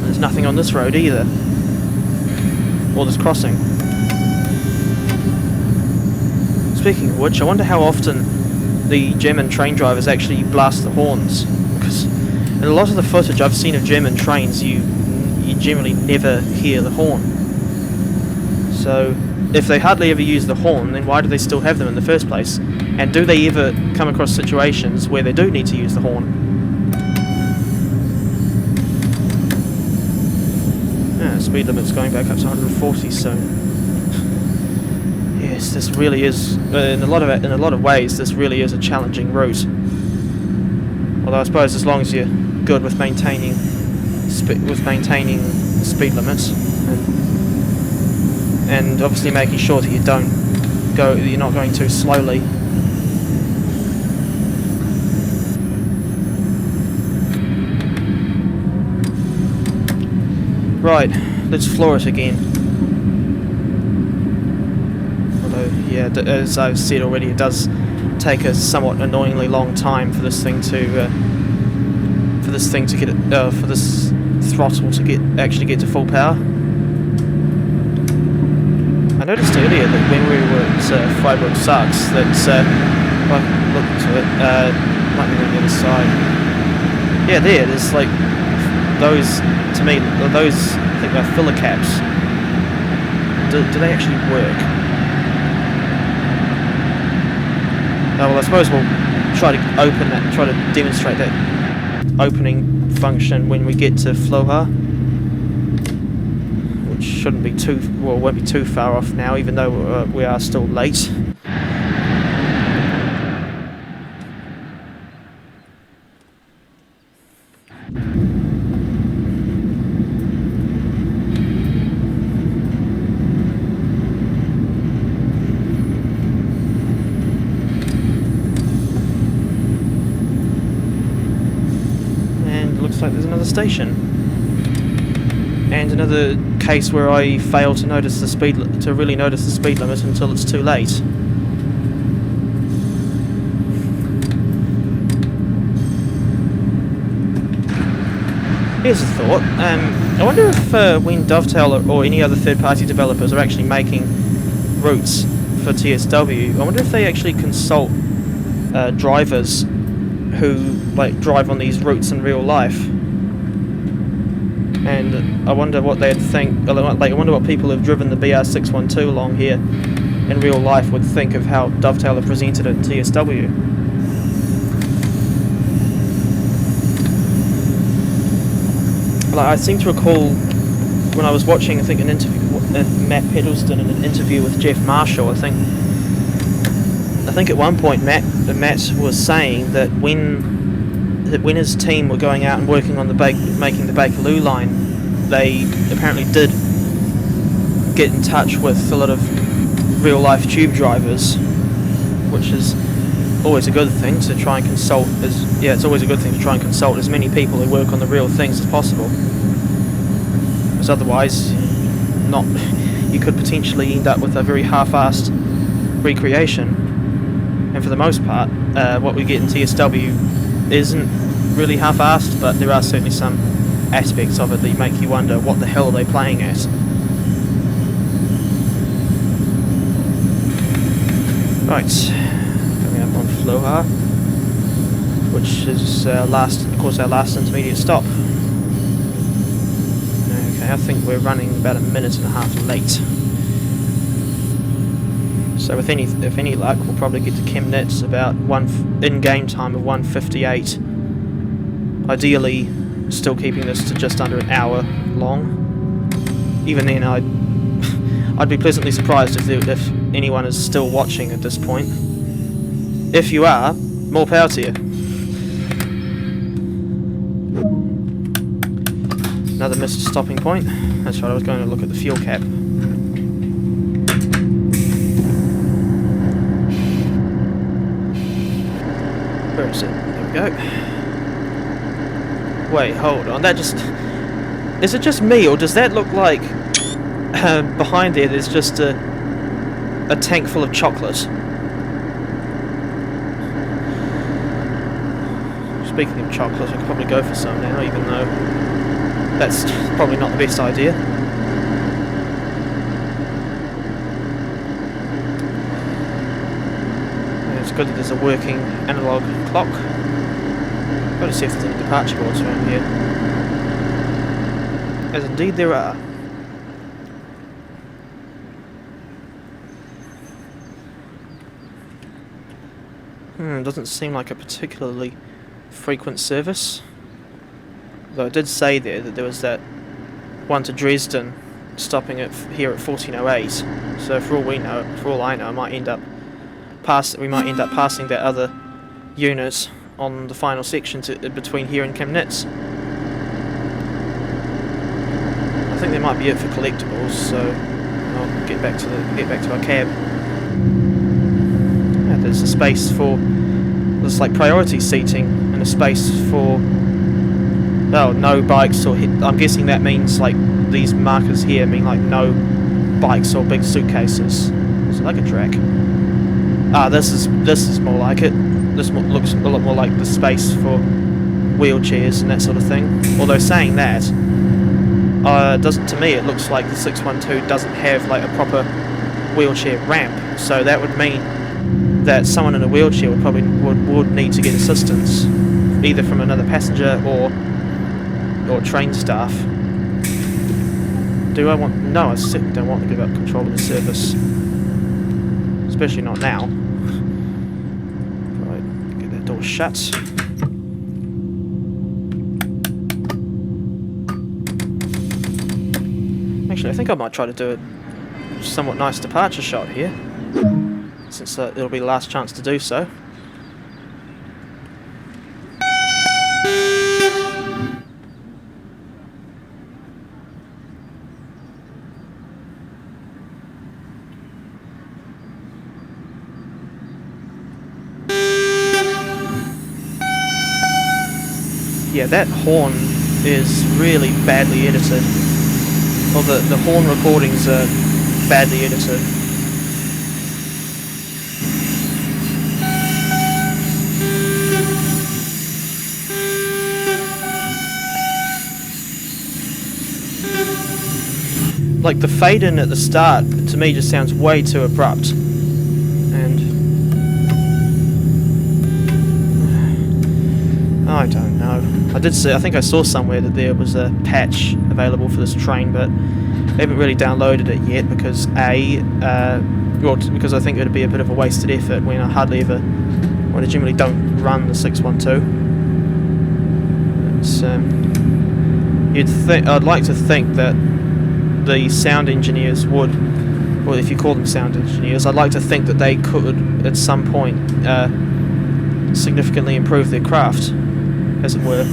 There's nothing on this road either, or this crossing. Speaking of which, I wonder how often the German train drivers actually blast the horns, because in a lot of the footage I've seen of German trains, you generally never hear the horn. So if they hardly ever use the horn, then why do they still have them in the first place? And do they ever come across situations where they do need to use the horn? Yeah, speed limit's going back up to 140 soon. Yes, this really is, in a lot of ways, this really is a challenging route. Although I suppose as long as you're good with maintaining speed limits and obviously making sure that you're not going too slowly. Right, let's floor it again. Yeah, as I've said already, it does take a somewhat annoyingly long time for this thing to get it, for this throttle to actually get to full power. I noticed earlier that when we were at Freiberg, Sachs, that I looked to it, might be on the other side. Yeah, there's like those. To me, those I think they're filler caps. Do they actually work? Well, I suppose we'll try to try to demonstrate that opening function when we get to Flöha, which shouldn't be won't be too far off now, even though we are still late. Like there's another station, and another case where I fail to really notice the speed limit until it's too late. Here's a thought. I wonder if when Dovetail or any other third-party developers are actually making routes for TSW, I wonder if they actually consult drivers who like drive on these routes in real life, and I wonder what they'd think. Like, I wonder what people who've driven the BR612 along here in real life would think of how Dovetail have presented it in TSW. Like, I seem to recall when I was watching, I think, an interview, Matt Peddleston in an interview with Jeff Marshall, I think I think at one point Matt was saying that when his team were going out and working on making the Bakerloo line, they apparently did get in touch with a lot of real life tube drivers, which is always a good thing to try and consult. It's always a good thing to try and consult as many people who work on the real things as possible, because otherwise, you could potentially end up with a very half-assed recreation. And for the most part, what we get in TSW isn't really half-assed, but there are certainly some aspects of it that make you wonder what the hell are they playing at. Right, coming up on Flöha, which is our last intermediate stop. Okay, I think we're running about a minute and a half late. So if any luck, we'll probably get to Chemnitz about in-game time of 1:58. Ideally, still keeping this to just under an hour long. Even then, I'd be pleasantly surprised if anyone is still watching at this point. If you are, more power to you. Another missed stopping point. That's right, I was going to look at the fuel cap. Where is it? There we go. Wait, hold on. Is it just me, or does that look like behind there there's just a tank full of chocolate? Speaking of chocolate, I could probably go for some now, even though that's probably not the best idea. And it's good that there's a working analog clock. Got to see if there's any departure boards around here. As indeed there are. Doesn't seem like a particularly frequent service. Though it did say there that there was that one to Dresden stopping here at 14:08. So for all I know, we might end up passing that other unit on the final section between here and Chemnitz. I think that might be it for collectibles. So I'll get back to our cab. Yeah, there's a space for like priority seating and a space for no bikes or I'm guessing that means like these markers here mean like no bikes or big suitcases. Is it like a track? This is more like it. This looks a lot more like the space for wheelchairs and that sort of thing. Although saying that, to me it looks like the 612 doesn't have like a proper wheelchair ramp. So that would mean that someone in a wheelchair would need to get assistance, either from another passenger or train staff. Do I want? No, I certainly don't want to give up control of the service, especially not now. Right, get that door shut. Actually, I think I might try to do a somewhat nice departure shot here, since it'll be the last chance to do so. Yeah, that horn is really badly edited. Well, the horn recordings are badly edited. Like the fade in at the start, to me, just sounds way too abrupt. And I don't know. I think I saw somewhere that there was a patch available for this train, but I haven't really downloaded it yet because because I think it would be a bit of a wasted effort when I generally don't run the 612. I'd like to think that the sound engineers would or if you call them sound engineers, I'd like to think that they could, at some point, significantly improve their craft, as it were.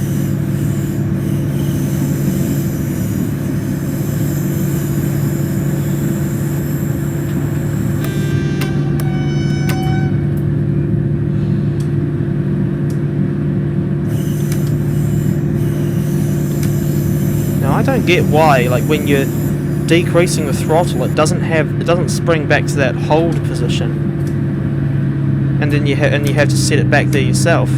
Now I don't get why, like when you're decreasing the throttle, it doesn't spring back to that hold position, and then you have to set it back there yourself.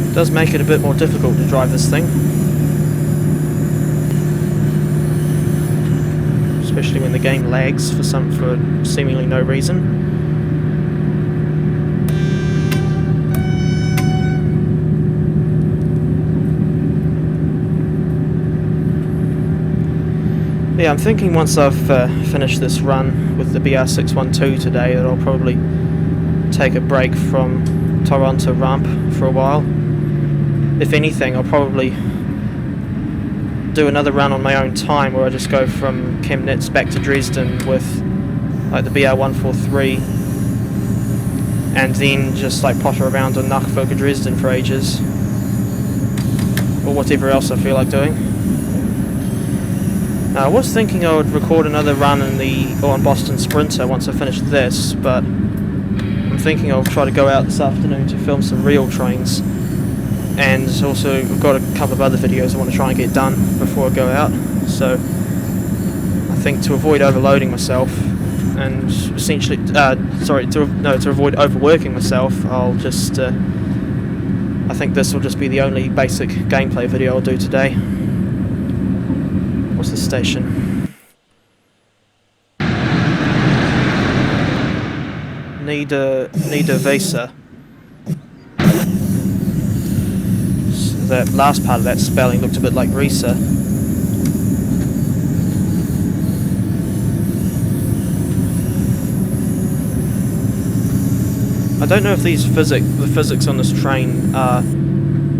It does make it a bit more difficult to drive this thing, especially when the game lags for seemingly no reason. Yeah, I'm thinking once I've finished this run with the BR612 today that I'll probably take a break from Tharandter Rampe for a while. If anything, I'll probably do another run on my own time where I just go from Chemnitz back to Dresden with like the BR143 and then just like potter around on Nahverkehr Dresden for ages, or whatever else I feel like doing. I was thinking I would record another run on Boston Sprinter once I finish this, but I'm thinking I'll try to go out this afternoon to film some real trains, and also I've got a couple of other videos I want to try and get done before I go out. So I think to avoid overloading myself and essentially, to avoid overworking myself, I'll just I think this will just be the only basic gameplay video I'll do today. What's the station? Riesa. So that last part of that spelling looked a bit like Riesa. I don't know if the physics on this train are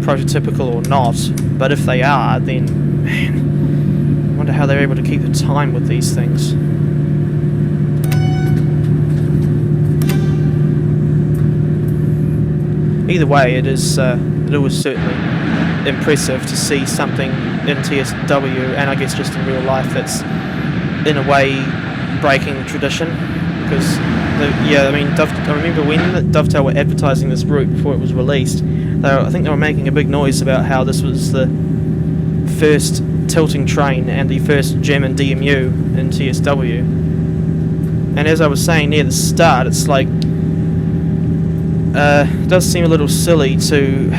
prototypical or not, but if they are, then man, I wonder how they're able to keep the time with these things. Either way, it was certainly impressive to see something in TSW, and I guess just in real life, that's in a way breaking tradition. Because I remember when Dovetail were advertising this route before it was released, I think they were making a big noise about how this was the first tilting train and the first German DMU in TSW. And as I was saying near the start, it's like it does seem a little silly to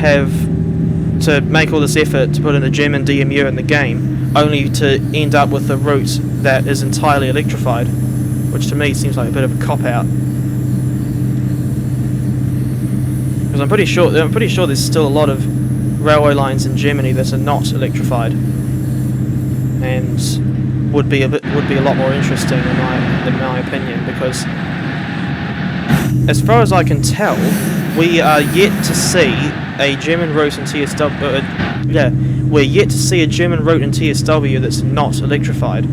make all this effort to put in a German DMU in the game, only to end up with a route that is entirely electrified, which to me seems like a bit of a cop-out. Because I'm pretty sure there's still a lot of railway lines in Germany that are not electrified, and would be a lot more interesting in my opinion, because as far as I can tell, we are yet to see a German route in TSW. We're yet to see a German route in TSW that's not electrified.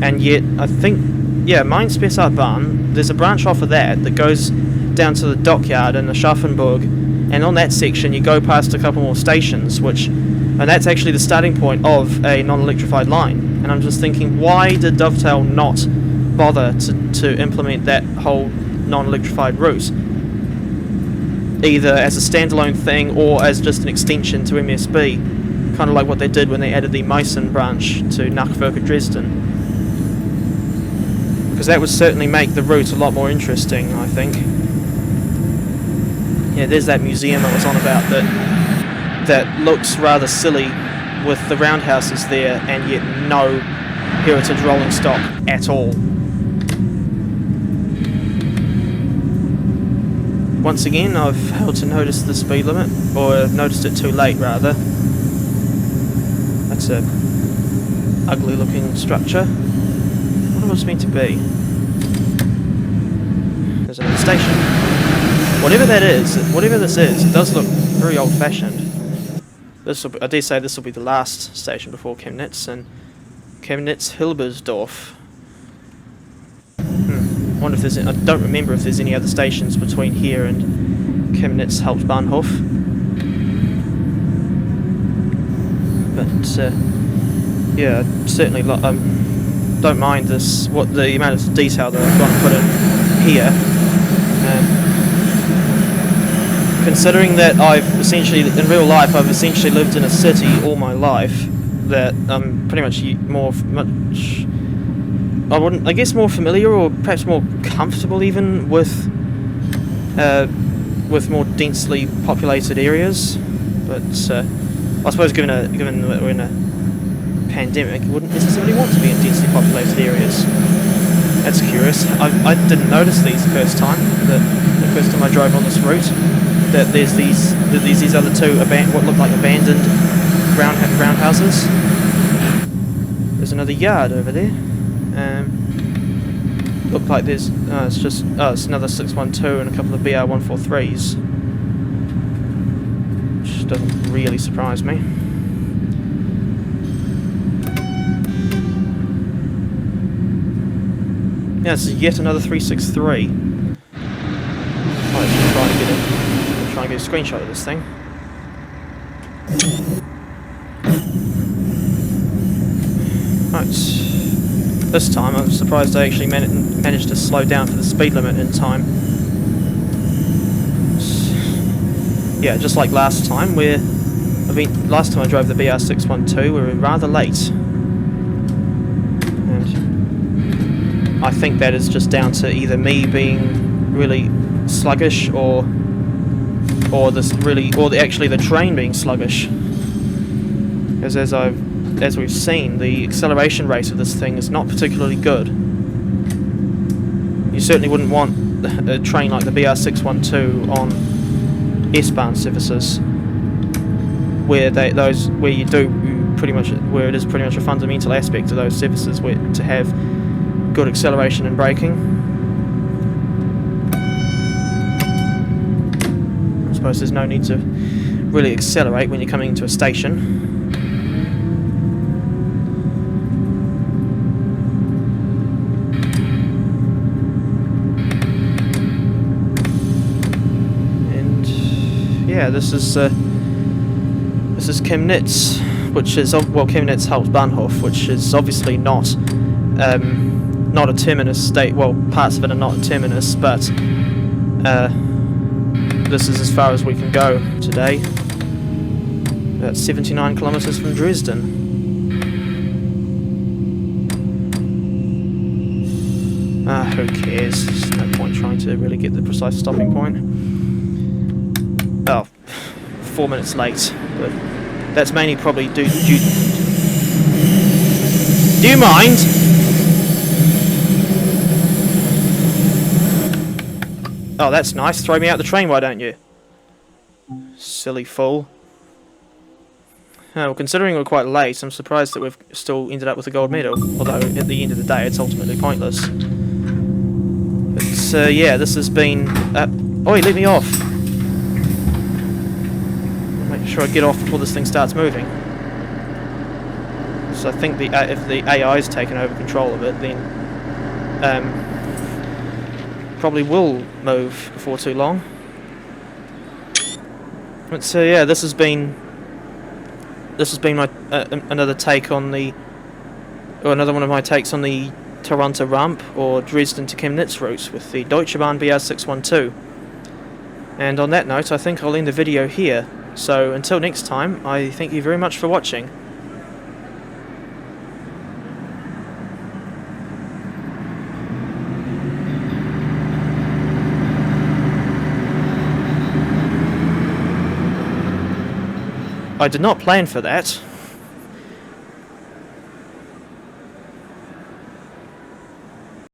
And yet, I think, s-bahn, there's a branch off of that goes down to the dockyard in Aschaffenburg, and on that section you go past a couple more stations, and that's actually the starting point of a non-electrified line. And I'm just thinking, why did Dovetail not bother to implement that whole non-electrified route, either as a standalone thing or as just an extension to MSB, kind of like what they did when they added the Meissen branch to Nahverkehr Dresden? Because that would certainly make the route a lot more interesting, I think. Yeah, there's that museum I was on about that looks rather silly with the roundhouses there, and yet no heritage rolling stock at all. Once again, I've failed to notice the speed limit, or I've noticed it too late rather. That's a ugly looking structure. What was it meant to be? There's another station. Whatever this is, it does look very old-fashioned. I dare say this will be the last station before Chemnitz, and Chemnitz Hbf. Wonder if there's. I don't remember if there's any other stations between here and Chemnitz Hauptbahnhof. But yeah, certainly don't mind this. What the amount of detail that I've got to put in here. Considering that I've essentially, in real life, I've essentially lived in a city all my life, that I'm pretty much I guess more familiar, or perhaps more comfortable even with more densely populated areas. But I suppose given that we're in a pandemic, you wouldn't necessarily want to be in densely populated areas. That's curious. I didn't notice these the first time I drove on this route, that there's these other two what look like abandoned roundhouses. There's another yard over there. Look like there's it's another 612 and a couple of BR143s, which doesn't really surprise me. Yeah, this is yet another 363. Let's try and get a screenshot of this thing. Right. This time I'm surprised I actually managed to slow down for the speed limit in time. Yeah, just like last time, last time I drove the BR612, we were rather late. And I think that is just down to either me being really sluggish, or actually the train being sluggish. Because as we've seen, the acceleration rate of this thing is not particularly good. You certainly wouldn't want a train like the BR612 on s-bahn services, where it is pretty much a fundamental aspect of those services to have good acceleration and braking. I suppose there's no need to really accelerate when you're coming into a station. Yeah, this is Chemnitz, which is Chemnitz Hauptbahnhof, which is obviously not a terminus state. Well, parts of it are not a terminus, but this is as far as we can go today. About 79 kilometres from Dresden. Who cares? There's no point trying to really get the precise stopping point. Oh, 4 minutes late, but that's mainly probably due. Do you mind? Oh, that's nice. Throw me out the train, why don't you? Silly fool. Well, considering we're quite late, I'm surprised that we've still ended up with a gold medal. Although, at the end of the day, it's ultimately pointless. But, yeah, this has been... Oi, let me off! Make sure I get off before this thing starts moving. So I think if the AI's taken over control of it, then... probably will move before too long. But so yeah, this has been my another take on another one of my takes on the Tharandter Rampe or Dresden to Chemnitz route with the Deutsche Bahn BR612. And on that note, I think I'll end the video here. So until next time, I thank you very much for watching. I did not plan for that.